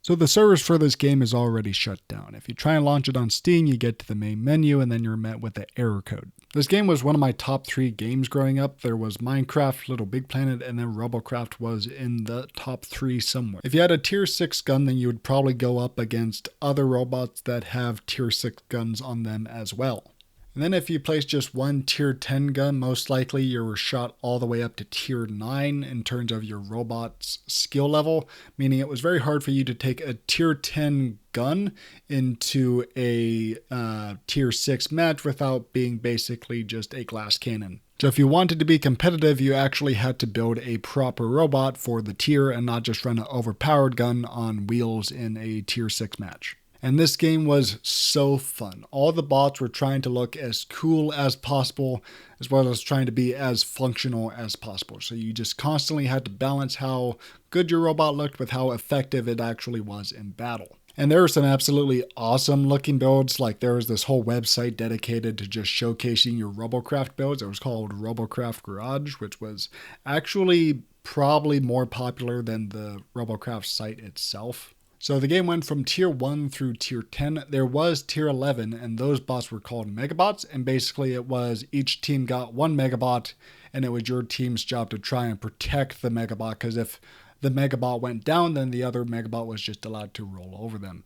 So the servers for this game is already shut down. If you try and launch it on Steam, you get to the main menu and then you're met with the error code. This game was one of my top 3 games growing up. There was Minecraft, Little Big Planet, and then Robocraft was in the top 3 somewhere. If you had a tier 6 gun, then you would probably go up against other robots that have tier 6 guns on them as well. And then if you place just one tier 10 gun, most likely you were shot all the way up to tier 9 in terms of your robot's skill level, meaning it was very hard for you to take a tier 10 gun into a tier 6 match without being basically just a glass cannon. So if you wanted to be competitive, you actually had to build a proper robot for the tier and not just run an overpowered gun on wheels in a tier 6 match. And this game was so fun. All the bots were trying to look as cool as possible, as well as trying to be as functional as possible. So you just constantly had to balance how good your robot looked with how effective it actually was in battle. And there were some absolutely awesome looking builds. Like there was this whole website dedicated to just showcasing your Robocraft builds. It was called Robocraft Garage, which was actually probably more popular than the Robocraft site itself. So the game went from tier 1 through tier 10. There was tier 11, and those bots were called megabots. And basically it was each team got one megabot, and it was your team's job to try and protect the megabot, because if the megabot went down, then the other megabot was just allowed to roll over them.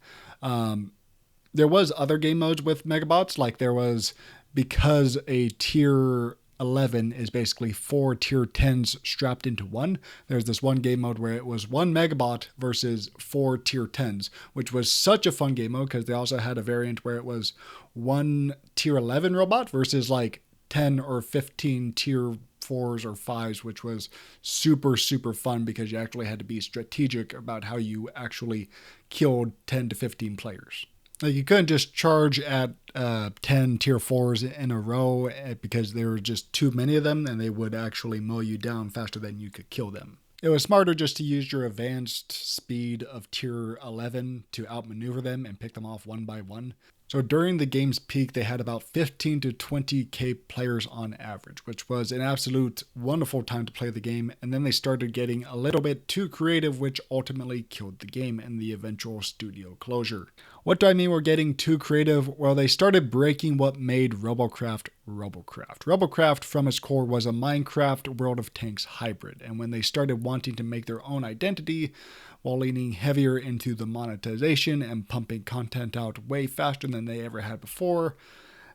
There was other game modes with megabots, like there was, because a tier 11 is basically 4 tier 10s strapped into one. There's this one game mode where it was 1 megabot versus 4 tier 10s, which was such a fun game mode because they also had a variant where it was 1 tier 11 robot versus like 10 or 15 tier 4s or 5s, which was super, super fun because you actually had to be strategic about how you actually killed 10 to 15 players. Like you couldn't just charge at 10 tier 4s in a row because there were just too many of them and they would actually mow you down faster than you could kill them. It was smarter just to use your advanced speed of tier 11 to outmaneuver them and pick them off one by one. So during the game's peak, they had about 15 to 20k players on average, which was an absolute wonderful time to play the game. And then they started getting a little bit too creative, which ultimately killed the game and the eventual studio closure. What do I mean we're getting too creative? Well, they started breaking what made Robocraft Robocraft. Robocraft, from its core, was a Minecraft World of Tanks hybrid. And when they started wanting to make their own identity, while leaning heavier into the monetization and pumping content out way faster than they ever had before,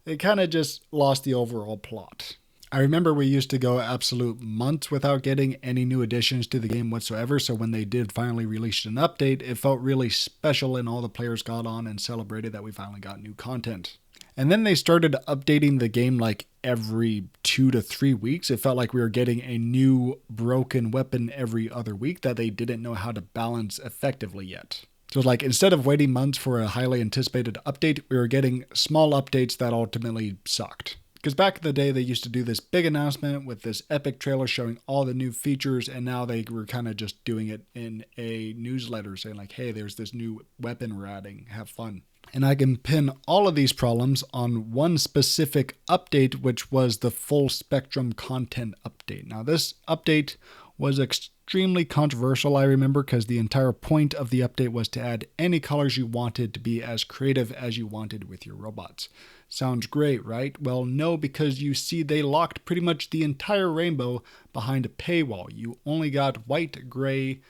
it kind of just lost the overall plot. I remember we used to go absolute months without getting any new additions to the game whatsoever, so when they did finally release an update, it felt really special and all the players got on and celebrated that we finally got new content. And then they started updating the game like every 2 to 3 weeks. It felt like we were getting a new broken weapon every other week that they didn't know how to balance effectively yet. So like instead of waiting months for a highly anticipated update, we were getting small updates that ultimately sucked. Because back in the day, they used to do this big announcement with this epic trailer showing all the new features, and now they were kind of just doing it in a newsletter saying like, hey, there's this new weapon we're adding, have fun. And I can pin all of these problems on one specific update, which was the full spectrum content update. Now, this update was extremely controversial, I remember, because the entire point of the update was to add any colors you wanted to be as creative as you wanted with your robots. Sounds great, right? Well, no, because you see they locked pretty much the entire rainbow behind a paywall. You only got white, gray,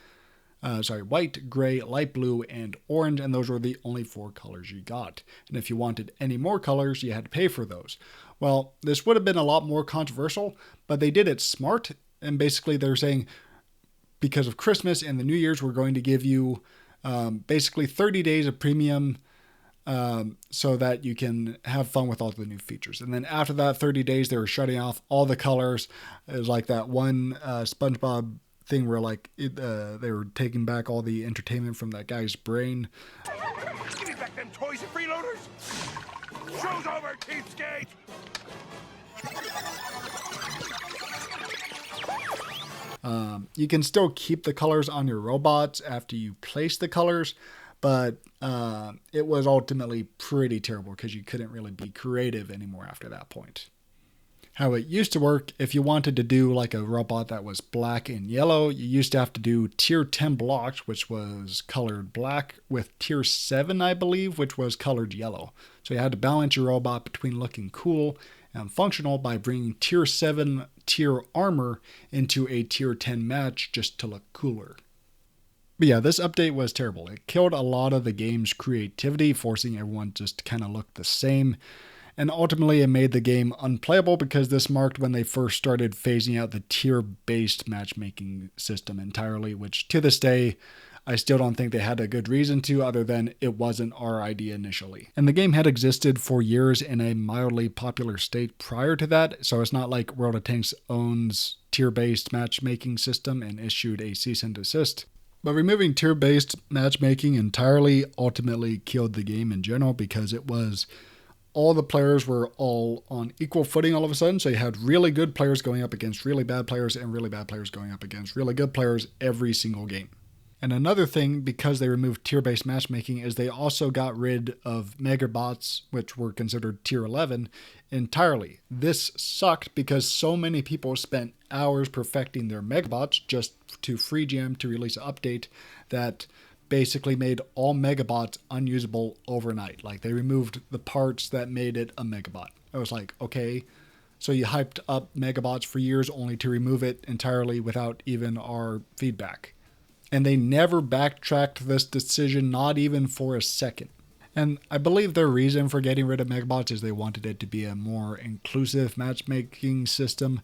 light blue, and orange, and those were the only 4 colors you got. And if you wanted any more colors, you had to pay for those. Well, this would have been a lot more controversial, but they did it smart, and basically they're saying, because of Christmas and the New Year's, we're going to give you basically 30 days of premium so that you can have fun with all the new features. And then after that 30 days, they were shutting off all the colors. It was like that one SpongeBob thing where like they were taking back all the entertainment from that guy's brain. Give me back them toys and freeloaders! Show's over, cheapskate! You can still keep the colors on your robots after you place the colors, but it was ultimately pretty terrible because you couldn't really be creative anymore after that point. How it used to work, if you wanted to do like a robot that was black and yellow, you used to have to do tier 10 blocks, which was colored black, with tier 7, I believe, which was colored yellow. So you had to balance your robot between looking cool and functional by bringing tier 7 tier armor into a tier 10 match just to look cooler. But yeah, this update was terrible. It killed a lot of the game's creativity, forcing everyone just to kind of look the same. And ultimately, it made the game unplayable because this marked when they first started phasing out the tier-based matchmaking system entirely, which to this day, I still don't think they had a good reason to, other than it wasn't our idea initially. And the game had existed for years in a mildly popular state prior to that, so it's not like World of Tanks owns tier-based matchmaking system and issued a cease and desist. But removing tier-based matchmaking entirely ultimately killed the game in general because it was all the players were all on equal footing all of a sudden. So you had really good players going up against really bad players and really bad players going up against really good players every single game. And another thing, because they removed tier-based matchmaking, is they also got rid of megabots, which were considered tier 11, entirely. This sucked because so many people spent hours perfecting their megabots just to free jam to release an update that basically made all megabots unusable overnight. Like, they removed the parts that made it a megabot. I was like, okay, so you hyped up megabots for years only to remove it entirely without even our feedback. And they never backtracked this decision, not even for a second. And I believe their reason for getting rid of megabots is they wanted it to be a more inclusive matchmaking system.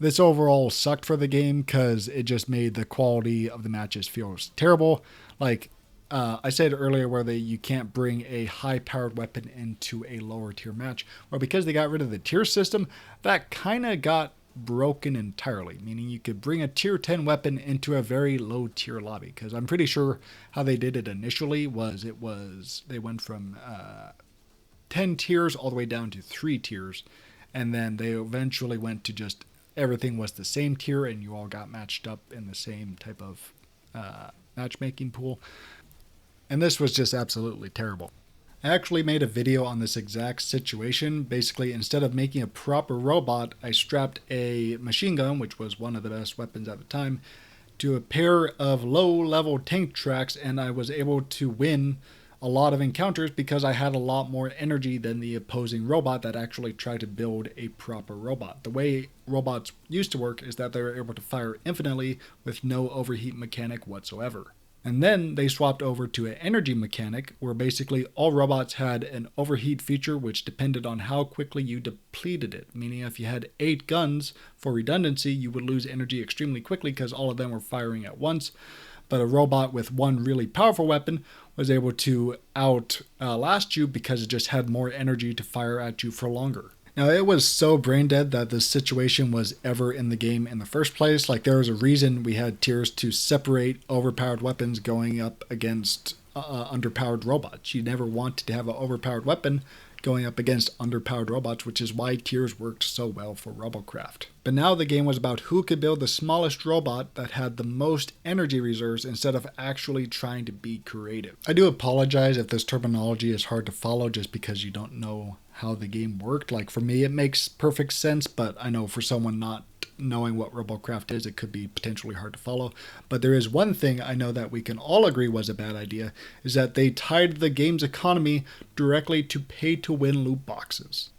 This overall sucked for the game because it just made the quality of the matches feel terrible. Like I said earlier, where you can't bring a high-powered weapon into a lower tier match. Well, because they got rid of the tier system, that kind of got broken entirely, meaning you could bring a tier 10 weapon into a very low tier lobby, because I'm pretty sure how they did it initially was they went from 10 tiers all the way down to 3 tiers, and then they eventually went to just everything was the same tier and you all got matched up in the same type of matchmaking pool. And this was just absolutely terrible. I actually made a video on this exact situation. Basically, instead of making a proper robot, I strapped a machine gun, which was one of the best weapons at the time, to a pair of low-level tank tracks, and I was able to win a lot of encounters because I had a lot more energy than the opposing robot that actually tried to build a proper robot. The way robots used to work is that they were able to fire infinitely with no overheat mechanic whatsoever. And then they swapped over to an energy mechanic where basically all robots had an overheat feature which depended on how quickly you depleted it. Meaning if you had 8 guns, for redundancy, you would lose energy extremely quickly because all of them were firing at once. But a robot with one really powerful weapon was able to outlast you because it just had more energy to fire at you for longer. Now, it was so brain dead that this situation was ever in the game in the first place. Like, there was a reason we had tiers to separate overpowered weapons going up against underpowered robots. You never wanted to have an overpowered weapon going up against underpowered robots, which is why tiers worked so well for Robocraft. But now the game was about who could build the smallest robot that had the most energy reserves instead of actually trying to be creative. I do apologize if this terminology is hard to follow just because you don't know how the game worked. Like, for me, it makes perfect sense, but I know for someone not knowing what Robocraft is, it could be potentially hard to follow. But there is one thing I know that we can all agree was a bad idea, is that they tied the game's economy directly to pay-to-win loot boxes.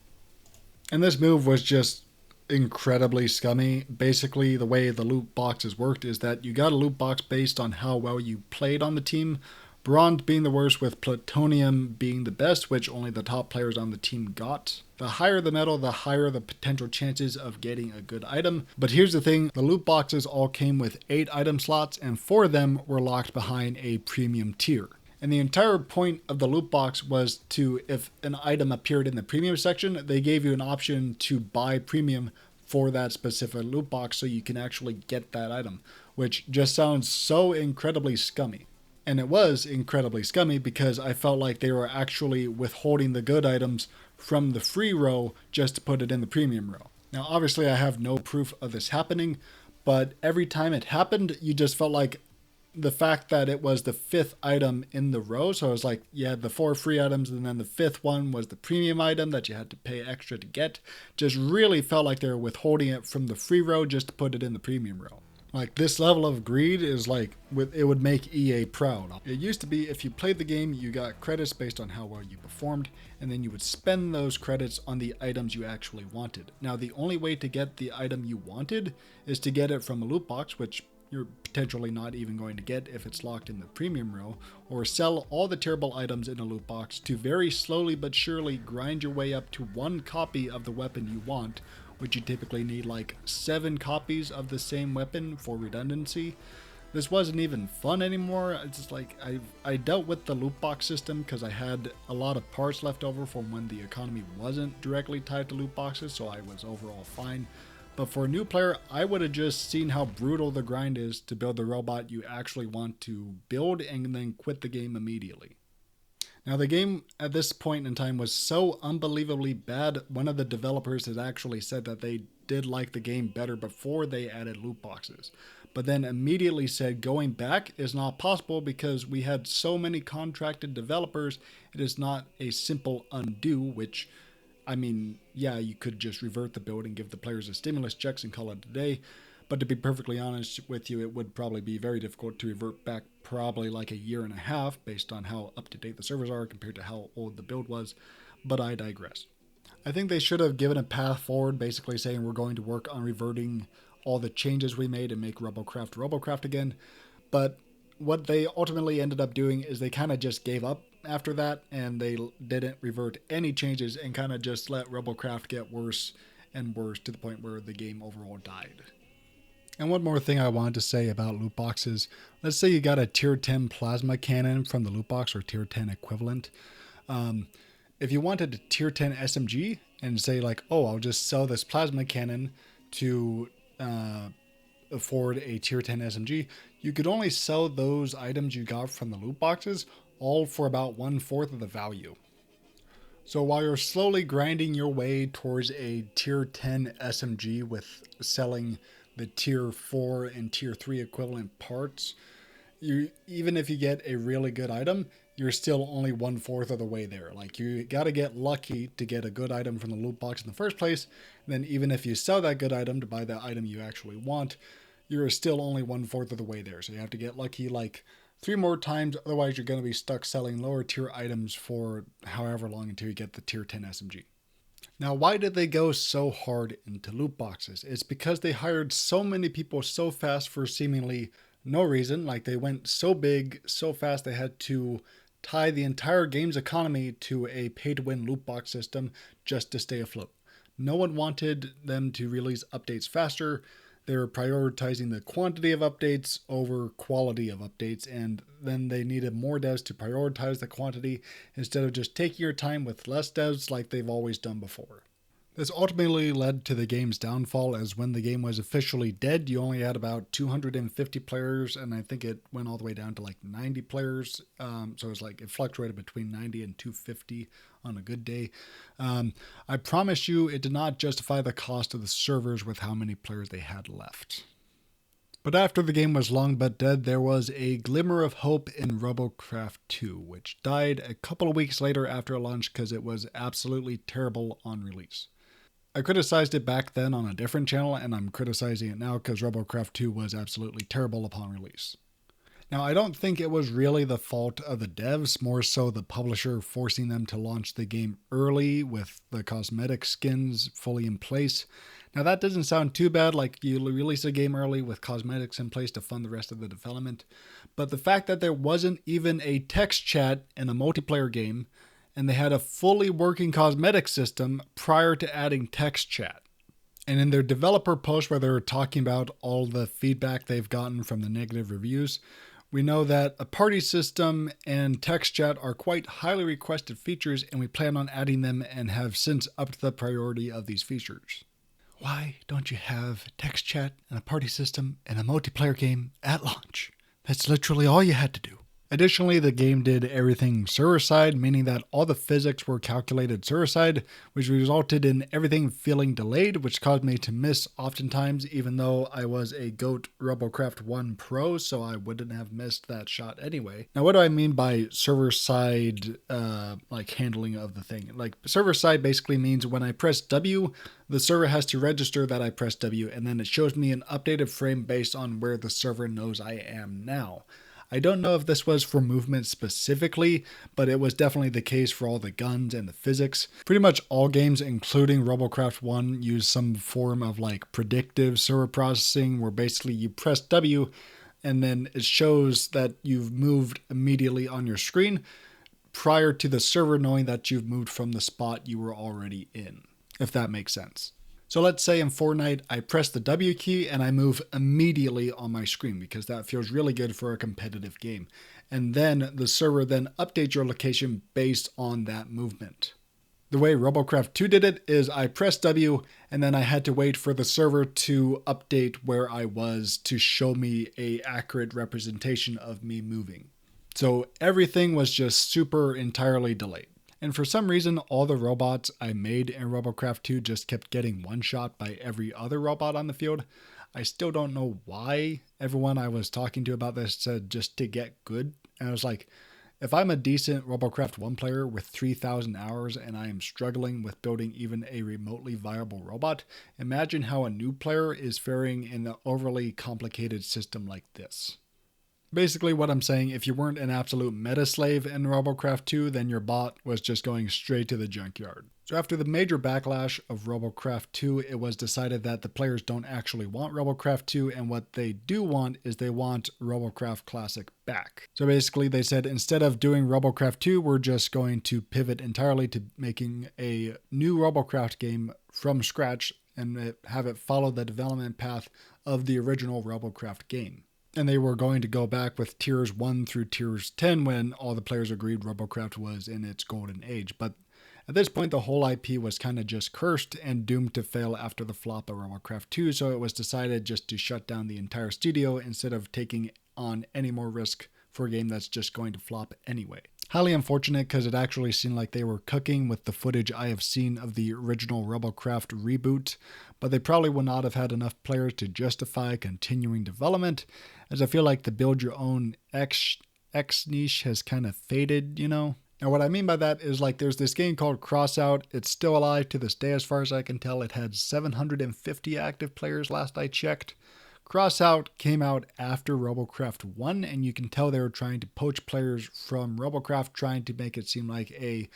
And this move was just incredibly scummy. Basically, the way the loot boxes worked is that you got a loot box based on how well you played on the team, bronze being the worst with plutonium being the best, which only the top players on the team got. The higher the medal, the higher the potential chances of getting a good item. But here's the thing, the loot boxes all came with 8 item slots and 4 of them were locked behind a premium tier. And the entire point of the loot box was to, if an item appeared in the premium section, they gave you an option to buy premium for that specific loot box so you can actually get that item, which just sounds so incredibly scummy. And it was incredibly scummy because I felt like they were actually withholding the good items from the free row just to put it in the premium row. Now, obviously, I have no proof of this happening, but every time it happened, you just felt like the fact that it was the fifth item in the row. So it was like you had the 4 free items, and then the fifth one was the premium item that you had to pay extra to get. Just really felt like they were withholding it from the free row just to put it in the premium row. Like, this level of greed is like, it would make EA proud. It used to be if you played the game, you got credits based on how well you performed, and then you would spend those credits on the items you actually wanted. Now, the only way to get the item you wanted is to get it from a loot box, which you're potentially not even going to get if it's locked in the premium row, or sell all the terrible items in a loot box to very slowly but surely grind your way up to 1 copy of the weapon you want, which you typically need like 7 copies of the same weapon for redundancy. This wasn't even fun anymore. It's just like, I dealt with the loot box system because I had a lot of parts left over from when the economy wasn't directly tied to loot boxes, so I was overall fine. But for a new player, I would have just seen how brutal the grind is to build the robot you actually want to build and then quit the game immediately. Now, the game at this point in time was so unbelievably bad, one of the developers has actually said that they did like the game better before they added loot boxes, but then immediately said going back is not possible because we had so many contracted developers, it is not a simple undo, which, I mean, yeah, you could just revert the build and give the players a stimulus checks and call it a day. But to be perfectly honest with you, it would probably be very difficult to revert back probably like a year and a half based on how up to date the servers are compared to how old the build was. But I digress. I think they should have given a path forward, basically saying we're going to work on reverting all the changes we made and make Robocraft again. But what they ultimately ended up doing is they kind of just gave up after that, and they didn't revert any changes and kind of just let Robocraft get worse and worse to the point where the game overall died. And one more thing I wanted to say about loot boxes. Let's say you got a tier 10 plasma cannon from the loot box or tier 10 equivalent. If you wanted a tier 10 SMG and say like, oh, I'll just sell this plasma cannon to afford a tier 10 SMG, you could only sell those items you got from the loot boxes all for about 1/4 of the value. So while you're slowly grinding your way towards a tier 10 SMG with selling the tier 4 and tier 3 equivalent parts, even if you get a really good item, you're still only 1/4 of the way there. Like, you got to get lucky to get a good item from the loot box in the first place. And then even if you sell that good item to buy the item you actually want, you're still only 1/4 of the way there. So you have to get lucky like 3 more times. Otherwise, you're going to be stuck selling lower tier items for however long until you get the tier 10 SMG. Now, why did they go so hard into loot boxes? It's because they hired so many people so fast for seemingly no reason. Like, they went so big, so fast, they had to tie the entire game's economy to a pay-to-win loot box system just to stay afloat. No one wanted them to release updates faster. They were prioritizing the quantity of updates over quality of updates, and then they needed more devs to prioritize the quantity instead of just taking your time with less devs like they've always done before. This ultimately led to the game's downfall, as when the game was officially dead, you only had about 250 players, and I think it went all the way down to like 90 players. So it was like it fluctuated between 90 and 250 on a good day. I promise you, it did not justify the cost of the servers with how many players they had left. But after the game was long but dead, there was a glimmer of hope in Robocraft 2, which died a couple of weeks later after launch because it was absolutely terrible on release. I criticized it back then on a different channel, and I'm criticizing it now because Robocraft 2 was absolutely terrible upon release. Now, I don't think it was really the fault of the devs, more so the publisher forcing them to launch the game early with the cosmetic skins fully in place. Now, that doesn't sound too bad, like you release a game early with cosmetics in place to fund the rest of the development, but the fact that there wasn't even a text chat in a multiplayer game, and they had a fully working cosmetic system prior to adding text chat. And in their developer post where they're talking about all the feedback they've gotten from the negative reviews, we know that a party system and text chat are quite highly requested features, and we plan on adding them and have since upped the priority of these features. Why don't you have text chat and a party system and a multiplayer game at launch? That's literally all you had to do. Additionally, the game did everything server-side, meaning that all the physics were calculated server-side, which resulted in everything feeling delayed, which caused me to miss oftentimes, even though I was a GOAT Robocraft 1 Pro, so I wouldn't have missed that shot anyway. Now, what do I mean by server-side handling of the thing? Like, server-side basically means when I press W, the server has to register that I pressed W, and then it shows me an updated frame based on where the server knows I am now. I don't know if this was for movement specifically, but it was definitely the case for all the guns and the physics. Pretty much all games, including Robocraft 1, use some form of like predictive server processing where basically you press W and then it shows that you've moved immediately on your screen prior to the server knowing that you've moved from the spot you were already in, if that makes sense. So let's say in Fortnite, I press the W key and I move immediately on my screen because that feels really good for a competitive game. And then the server then updates your location based on that movement. The way Robocraft 2 did it is I pressed W and then I had to wait for the server to update where I was to show me an accurate representation of me moving. So everything was just super entirely delayed. And for some reason, all the robots I made in Robocraft 2 just kept getting one-shot by every other robot on the field. I still don't know why everyone I was talking to about this said just to get good. And I was like, if I'm a decent Robocraft 1 player with 3,000 hours and I am struggling with building even a remotely viable robot, imagine how a new player is faring in an overly complicated system like this. Basically what I'm saying, if you weren't an absolute meta slave in Robocraft 2, then your bot was just going straight to the junkyard. So after the major backlash of Robocraft 2, it was decided that the players don't actually want Robocraft 2, and what they do want is they want Robocraft Classic back. So basically they said instead of doing Robocraft 2, we're just going to pivot entirely to making a new Robocraft game from scratch and have it follow the development path of the original Robocraft game. And they were going to go back with tiers 1 through tiers 10 when all the players agreed Robocraft was in its golden age. But at this point, the whole IP was kind of just cursed and doomed to fail after the flop of Robocraft 2, so it was decided just to shut down the entire studio instead of taking on any more risk for a game that's just going to flop anyway. Highly unfortunate because it actually seemed like they were cooking with the footage I have seen of the original Robocraft reboot, but they probably would not have had enough players to justify continuing development, as I feel like the build your own X niche has kind of faded, you know? And what I mean by that is like there's this game called Crossout. It's still alive to this day as far as I can tell. It had 750 active players last I checked. Crossout came out after Robocraft 1, and you can tell they were trying to poach players from Robocraft, trying to make it seem like a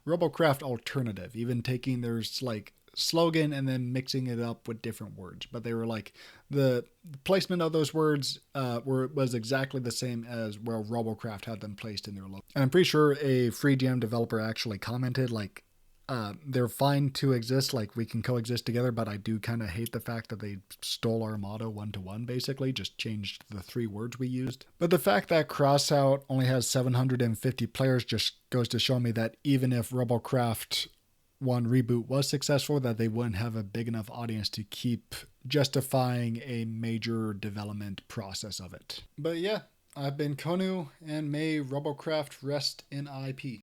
Robocraft alternative, even taking their like slogan and then mixing it up with different words. But they were like, the placement of those words was exactly the same as where Robocraft had them placed in their logo. And I'm pretty sure a free GM developer actually commented like, they're fine to exist, like we can coexist together, but I do kind of hate the fact that they stole our motto 1-to-1, basically, just changed the 3 words we used. But the fact that Crossout only has 750 players just goes to show me that even if Robocraft 1 reboot was successful, that they wouldn't have a big enough audience to keep justifying a major development process of it. But yeah, I've been Konu, and may Robocraft rest in IP.